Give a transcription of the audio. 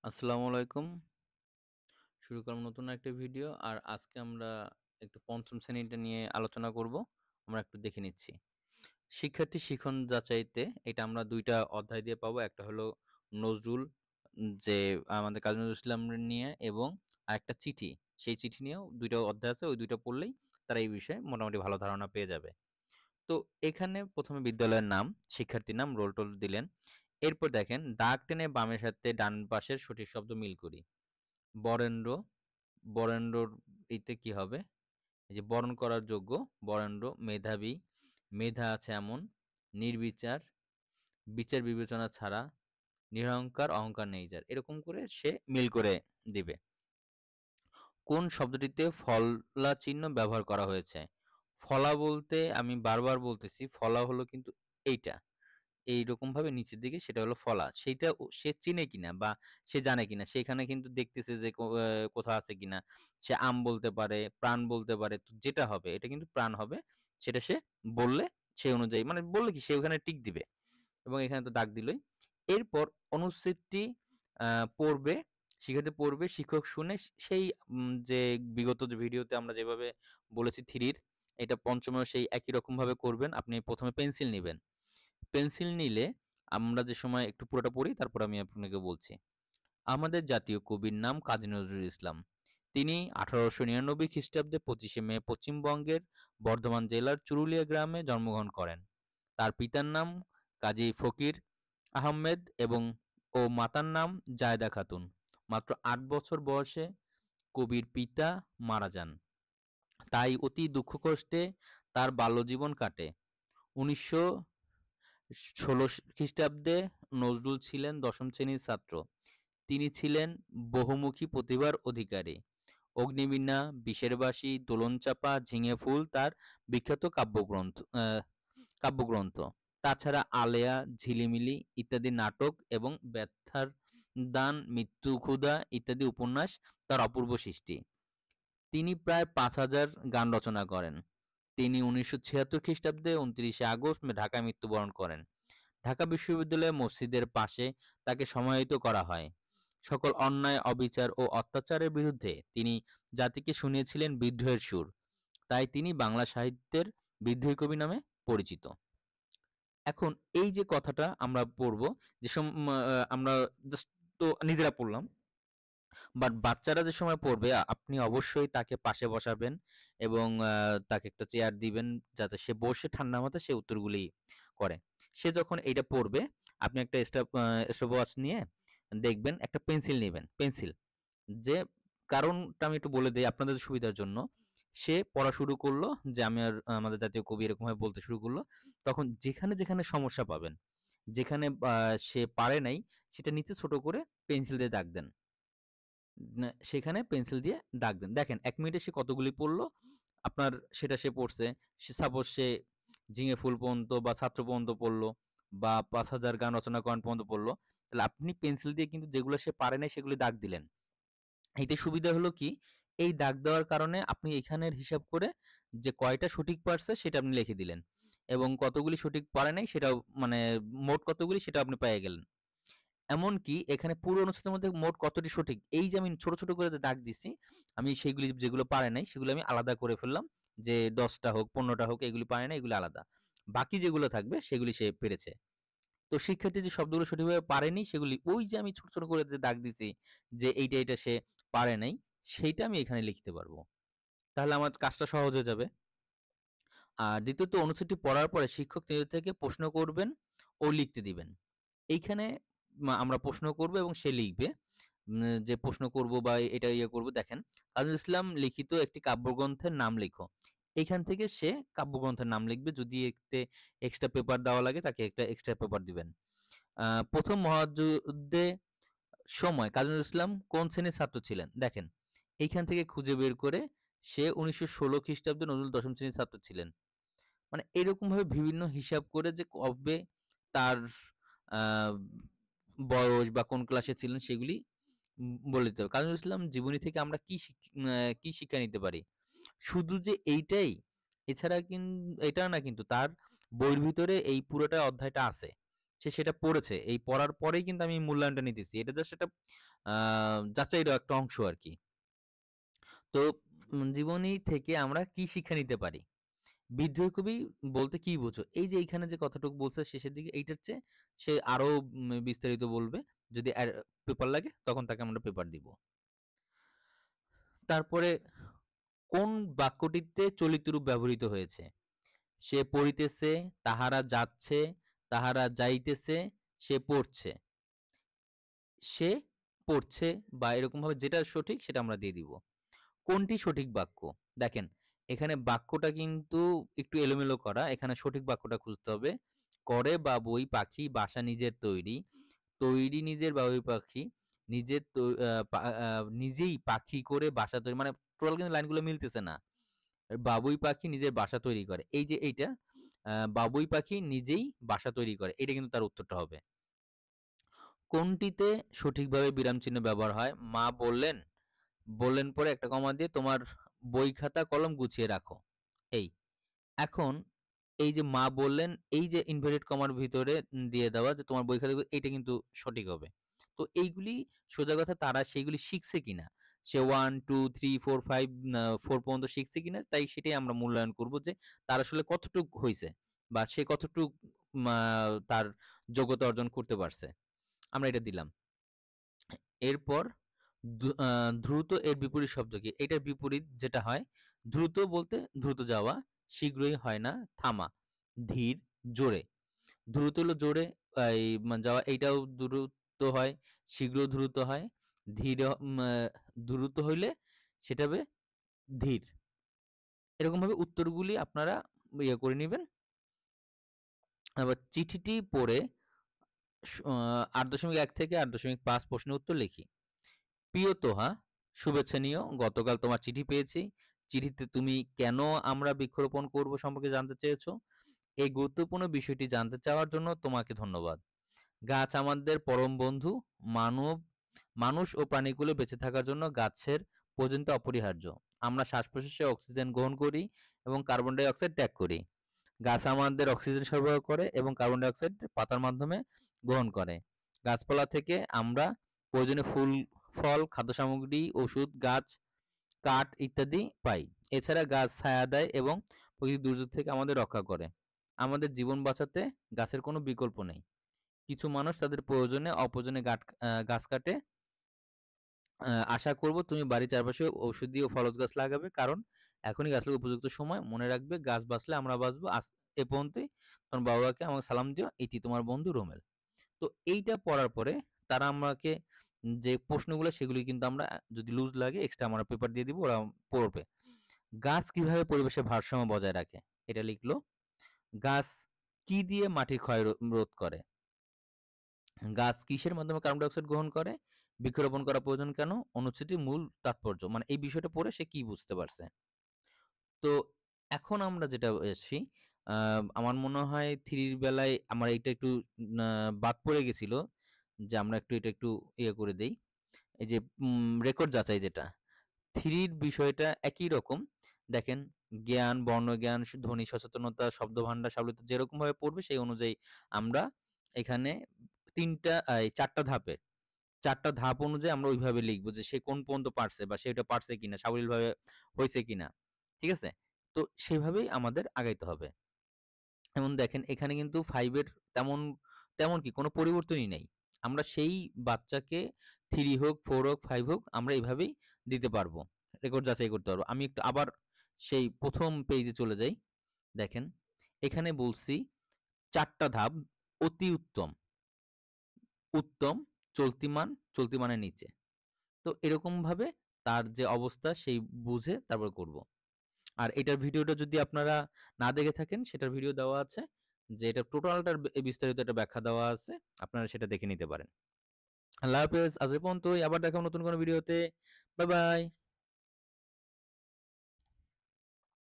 আসসালামু আলাইকুম। শুরু করলাম নতুন একটা ভিডিও। আর আজকে আমরা একটু পঞ্চম শ্রেণীটা নিয়ে আলোচনা করব। আমরা একটু দেখে নিচ্ছি। শিক্ষার্থী শিখন যাচাইতে এটা আমরা ২ টা অধ্যায় দিয়ে পাবো। একটা হলো নজরুল যে আমাদের কাজী নজরুল ইসলাম নিয়ে এবং আরেকটা চিঠি। সেই চিঠি নিয়েও ২ টা অধ্যায় আছে। ওই ২ টা পড়লেই তারা এই বিষয়ে মোটামুটি ভালো ধারণা পেয়ে যাবে। তো এখানে ১ম এ বিদ্যালয়ের নাম, শিক্ষার্থীর নাম, রোল-টোল দিলেন। এরপর দেখেন দাগ টেনে বামের সাথে ডান পাশের সঠিক শব্দ মিল করি। বরেন্দ্র, বরেন্দ্রর ইতে কি হবে? এই যে বরণ করার যোগ্য, বরেন্দ্র, মেধাবী, মেধা আছে এমন, নির্বিচার, বিচার বিবেচনা ছাড়া, নিরহংকার, অহংকার নেই যার। এরকম করে সে মিল করে দিবে। কোন শব্দটিতে ফলা চিহ্ন ব্যবহার করা হয়েছে? ফলা বলতে আমি বারবার বলতেছি, ফলা হলো কিন্তু এইটা। এইরকমভাবে নিচের দিকে সেটা হলো ফলা। সেইটা সে চিনে কিনা বা সে জানে কিনা সেখানে কিন্তু দেখতেছে যে কোথাও আছে কিনা। সে আম বলতে পারে, প্রাণ বলতে পারে। তো যেটা হবে এটা কিন্তু প্রাণ হবে। সেটা সে বললে সেই অনুযায়ী মানে বললে কি সে ওখানে টিক দিবে এবং এখানে তো দাগ দিলই। এরপর অনুচ্ছেদটি আ পড়বে, শিক্ষার্থী পড়বে, শিক্ষক শুনে সেই যে বিগত যে ভিডিওতে আমরা যেভাবে বলেছি 3 র এটা পঞ্চমেও সেই একই রকমভাবে করবেন। আপনি ১ম এ পেন্সিল নিবেন। পেন্সিল নিলে আমরা যে সময় একটু পুরোটা পড়ি তারপর আমি আপনাকে বলছি। আমাদের জাতীয় কবির নাম কাজী নজরুল ইসলাম। তিনি ১৮৯৯ খ্রিস্টাব্দে ২৫শে মে পশ্চিমবঙ্গের বর্ধমান জেলার চুরুলিয়া গ্রামে জন্মগ্রহণ করেন। তার পিতার নাম কাজী ফকির আহমেদ ও মাতার নাম জায়েদা খাতুন। মাত্র ৮ বছর বয়সে কবির পিতা মারা যান। তাই অতি দুঃখ কষ্টে তার বাল্যজীবন কাটে। ১৯১৬ খ্রিস্টাব্দে নজরুল ছিলেন দশম শ্রেণীর ছাত্র। তিনি ছিলেন বহুমুখী প্রতিভার অধিকারী। অগ্নিবীণা, বিষের বাঁশি, দোলনচাঁপা, ঝিঙে ফুল তার বিখ্যাত কাব্যগ্রন্থ। তাছাড়া আলেয়া, ঝিলিমিলি ইত্যাদি নাটক এবং ব্যথার দান, মৃত্যুক্ষুধা ইত্যাদি উপন্যাস তার অপূর্ব সৃষ্টি। তিনি প্রায় ৫,০০০ গান রচনা করেন। তিনি ১৯৭৬ খ্রিস্টাব্দে ২৯শে আগস্ট ঢাকায় মৃত্যুবরণ করেন। ঢাকা বিশ্ববিদ্যালয়ের মসজিদের পাশে তাকে সমাহিত করা হয়। সকল অন্যায়, অবিচার ও অত্যাচারের বিরুদ্ধে তিনি জাতিকে শুনিয়েছিলেন বিদ্রোহের সুর। তাই তিনি বাংলা সাহিত্যের বিদ্রোহী কবি নামে পরিচিত। এখন এই যে কথাটা আমরা পড়ব, যে আমরা জাস্ট তো নিজেরা পড়লাম। বাট বাচ্চারা যে সময় পড়বে আপনি অবশ্যই তাকে পাশে বসাবেন এবং তাকে একটা চেয়ার দিবেন যাতে সে বসে ঠান্ডা মাথায় সে উত্তরগুলি করে। সে যখন এইটা পড়বে আপনি একটা স্টপওয়াচ নিয়ে দেখবেন, একটা পেন্সিল নিবেন। পেন্সিল যে কারণটা আমি একটু বলে দেই আপনাদের সুবিধার জন্য। সে পড়া শুরু করলো যে আমি আর আমাদের জাতীয় কবি এরকমভাবে বলতে শুরু করলো। তখন যেখানে সমস্যা পাবেন, যেখানে সে পারে নাই সেটা নিচে ছোট করে পেন্সিল দিয়ে দাগ দেন। সেখানে পেন্সিল দিয়ে দাগ দেন। দেখেন ১ মিনিটে সে কতগুলি পড়ল, আপনার সেটা সে পড়ছে। সাপোজ সে ঝিঙে ফুল পর্যন্ত বা ছাত্র পর্যন্ত পড়ল বা ৫,০০০ গান রচনা করেন পর্যন্ত পড়ল। তাহলে আপনি পেন্সিল দিয়ে কিন্তু যেগুলো সে পারে নাই সেগুলি দাগ দিলেন। এতে সুবিধা হলো কি, এই দাগ দেওয়ার কারণে আপনি এখানের হিসাব করে যে কয়টা সঠিক পারছে সেটা আপনি লিখে দিলেন এবং কতগুলি সঠিক পারে নাই সেটাও মানে মোট কতগুলি সেটাও আপনি পেয়ে গেলেন। এমনকি এখানে পুরো অনুচ্ছেদের মধ্যে মোট কতটি সঠিক, এই যে আমি ছোট, ছোট করে যে দাগ দিছি, আমি সেইগুলি যেগুলো পারে নাই সেগুলো আমি আলাদা করে ফেললাম। যে ১০ টা হোক, ১৫ টা হোক, এগুলি পারে নাই, এগুলো আলাদা। বাকি যেগুলো থাকবে সেগুলি সে পেরেছে। তো শিক্ষার্থী যে শব্দগুলো সঠিকভাবে পারেনি সেগুলি ওই যে আমি ছোট, ছোট করে যে দাগ দিছি যে এইটা সে পারে নাই, সেইটা আমি এখানে লিখতে পারবো। তাহলে আমার কাজটা সহজ হয়ে যাবে। আর দ্বিতীয়ত অনুচ্ছেদটি পড়ার পরে শিক্ষক নিজে থেকে প্রশ্ন করবেন ও লিখতে দিবেন। এইখানে আমরা প্রশ্ন করব এবং সে লিখবে। যে প্রশ্ন করব বা এটা ইয়ে করব, দেখেন কাজী নজরুল ইসলাম লিখিত একটি কাব্যগ্রন্থের নাম লিখো। এইখান থেকে সে কাব্যগ্রন্থের নাম লিখবে। যদি এতে এক্সট্রা পেপার দেওয়া লাগে তাকে একটা এক্সট্রা পেপার দিবেন। ১ম মহাযুদ্ধে সময় কাজী নজরুল ইসলাম কোন শ্রেণীর ছাত্র ছিলেন? দেখেন এইখান থেকে খুঁজে বের করে সে ১৯১৬ খ্রিস্টাব্দে নজরুল ১ম শ্রেণীর ছাত্র ছিলেন। মানে এরকমভাবে বিভিন্ন হিসাব করে যে কবে তার আ বয়স বা কোন ক্লাসে ছিলেন সেগুলি বলে দিতে হবে। কাজী নজরুল ইসলাম জীবনী থেকে আমরা কি শিক্ষা নিতে পারি? শুধু যে এইটাই, এছাড়া এটা না, কিন্তু তার বইয়ের ভিতরে এই পুরোটা অধ্যায়টা আছে। সে সেটা পড়েছে। এই পড়ার পরেই কিন্তু আমি মূল্যায়নটা নিতেছি। এটা জাস্ট একটা যাচাইয়ের একটা অংশ আরকি। তো জীবনী থেকে আমরা কি শিক্ষা নিতে পারি? বিদ্রোহী কবি বলতে কি বোঝো? এই যে এইখানে যে কথাটুকু বলছে শেষের দিকে এইটার চেয়ে সে আরো বিস্তারিত বলবে। যদি পেপার লাগে তখন তাকে আমরা পেপার দিব। তারপরে কোন বাক্যটিতে চলিত রূপ ব্যবহৃত হয়েছে? সে পড়িতেছে, তাহারা যাচ্ছে, তাহারা যাইতেছে, সে পড়ছে। সে পড়ছে বা এরকমভাবে যেটা সঠিক সেটা আমরা দিয়ে দিব। কোনটি সঠিক বাক্য? দেখেন, এখানে বাক্যটা কিন্তু একটু এলোমেলো করা। এখানে সঠিক বাক্যটা খুঁজতে হবে। করে বা বই পাখি বাসা নিজের তৈরি। তৈরি নিজের বাবুই পাখি। নিজের তো নিজেই পাখি করে বাসা তৈরি মানে টোটাল কিন্তু লাইনগুলো মিলতেছে না। বাবুই পাখি নিজের বাসা তৈরি করে। এই যে এইটা বাবুই পাখি নিজেই বাসা তৈরি করে। এটা কিন্তু তার উত্তরটা হবে। কোনটিতে সঠিকভাবে বিরাম চিহ্ন ব্যবহার হয়? মা বললেন, বললেন পরে একটা কমা দিয়ে তোমার বই খাতা কলম গুছিয়ে রাখো। এই। এখন এই যে মা বললেন, এই যে ইনভার্টেড কমার ভিতরে দিয়ে দেওয়া যে তোমার বই খাতা এইটা কিন্তু সঠিক হবে। তো এইগুলি সোজা কথা তারা সেইগুলি শিখছে কিনা? সে 1, 2, 3, 4, 5 4 পর্যন্ত শিখছে কিনা তাই সেটাই আমরা মূল্যায়ন করব যে তার আসলে কতটুক হইছে বা সে কতটুক মা তার যোগ্যতা অর্জন করতে পারছে। আমরা এটা দিলাম। এরপর দ্রুত এর বিপরীত শব্দ কি? এটার বিপরীত যেটা হয়, দ্রুত বলতে দ্রুত যাওয়া, শীঘ্রই হয় না থামা, ধীর, জোরে। দ্রুত হলো জোরে এই যাওয়া এইটাও দ্রুত হয়, শীঘ্র দ্রুত হয়, ধীর দ্রুত হইলে সেটা হবে ধীর। এরকমভাবে উত্তরগুলি আপনারা ইয়ে করে নিবেন। আবার চিঠিটি পড়ে ৮.১ থেকে ৮.৫ প্রশ্নের উত্তর লিখি। প্রিয় তোহা, শুভেচ্ছা নিও। গতকাল তোমার চিঠি পেয়েছি। চিঠিতে তুমি কেন আমরা বৃক্ষরোপণ করব সম্পর্কে জানতে চেয়েছো। এই গুরুত্বপূর্ণ বিষয়টি জানতে চাওয়ার জন্য তোমাকে ধন্যবাদ। গাছ আমাদের পরম বন্ধু। মানব মানুষ ও প্রাণীগুলো বেঁচে থাকার জন্য গাছের প্রয়োজনীয়তা অপরিহার্য। আমরা শ্বাস-প্রশ্বাসে অক্সিজেন গ্রহণ করি এবং কার্বন ডাই অক্সাইড ত্যাগ করি। গাছ আমাদের অক্সিজেন সরবরাহ করে এবং কার্বন ডাই অক্সাইড পাতার মাধ্যমে গ্রহণ করে। গাছপালা থেকে আমরা প্রয়োজনীয় ফুল, ফল, খাদ্য সামগ্রী, ওষুধ, গাছ, কাঠ ইত্যাদি পাই। এছাড়া গাছ ছায়া দেয় এবং প্রকৃতির দুর্যোগ থেকে আমাদের রক্ষা করে। আমাদের জীবন বাঁচাতে গাছের কোনো বিকল্প নেই। কিছু মানুষ তাদের প্রয়োজনে অপ্রয়োজনে গাছ কাটে। আশা করব তুমি বাড়ির চারপাশে ঔষধি ও ফলজ গাছ লাগাবে কারণ এখনই গাছ লাগার উপযুক্ত সময়। মনে রাখবে গাছ বাঁচলে আমরা বাঁচবো। আজ এ পর্যন্তই। তোমার বাবা-মাকে আমাকে সালাম দিও। এটি তোমার বন্ধু রোমেল। তো এইটা পড়ার পরে তারা আমাকে যে প্রশ্নগুলো সেগুলি কিন্তু আমরা যদি লুজ লাগে এক্সট্রা আমরা পেপার দিয়ে দিব ওরা পড়বে। গাছ কিভাবে পরিবেশের ভারসাম্য বজায় রাখে? এটা লিখলো। গাছ কি দিয়ে মাটির ক্ষয় রোধ করে? গাছ কিসের মাধ্যমে কার্বন ডাই অক্সাইড গ্রহণ করে? বৃক্ষরোপণ করা প্রয়োজন কেন? অনুচ্ছেদটির মূল তাৎপর্য। মানে এই বিষয়টা পড়ে সে কি বুঝতে পারছে? তো এখন আমরা যেটা এসছি, আ আমার মনে হয় 3 র বেলায় আমার এইটা একটু আ বাদ পড়ে গেছিল। যে আমরা এটা একটু ইয়ে করে দেই। এই যে রেকর্ড যাচাই যেটা। 3 র বিষয়টা একই রকম। দেখেন জ্ঞান, বর্ণজ্ঞান, ধ্বনি সচেতনতা, শব্দভান্ডার, সাবলিত যেরকমভাবে পড়বে সেই অনুযায়ী আমরা এখানে ৩ টা ৪ টা ধাপে ৪ টা ধাপ অনুযায়ী আমরা ওইভাবে লিখব যে সে কোন পর্যন্ত পারছে বা সে ওটা পারছে কিনা, সাবলীলভাবে হইছে কিনা। ঠিক আছে? তো সেভাবেই আমাদের আগাইতে হবে। যেমন দেখেন এখানে কিন্তু 5 এর তেমন তেমন কি কোনো পরিবর্তনই নেই। আমরা সেই বাচ্চাকে 3 হোক, 4 হোক, 5 হোক আমরা এভাবেই দিতে পারবো। রেকর্ড যাচাই করতে পারবো। আমি একটু আবার সেই ১ম পেইজে চলে যাই। দেখেন এখানে বলছি ৪ টা ধাপ অতি উত্তম, উত্তম, চলতিমান, চলতিমানের নিচে। তো এরকমভাবে তার যে অবস্থা সেই বুঝে তারপর করব। আর এটার ভিডিওটা যদি আপনারা না দেখে থাকেন সেটার ভিডিও দেওয়া আছে। যে এটা টোটালটার বিস্তারিত একটা ব্যাখ্যা দেওয়া আছে। আপনারা সেটা দেখে নিতে পারেন। আল্লাহ হাফেজ। আজ এ পর্যন্তই। আবার দেখা হবে নতুন কোনো ভিডিওতে। Bye, by.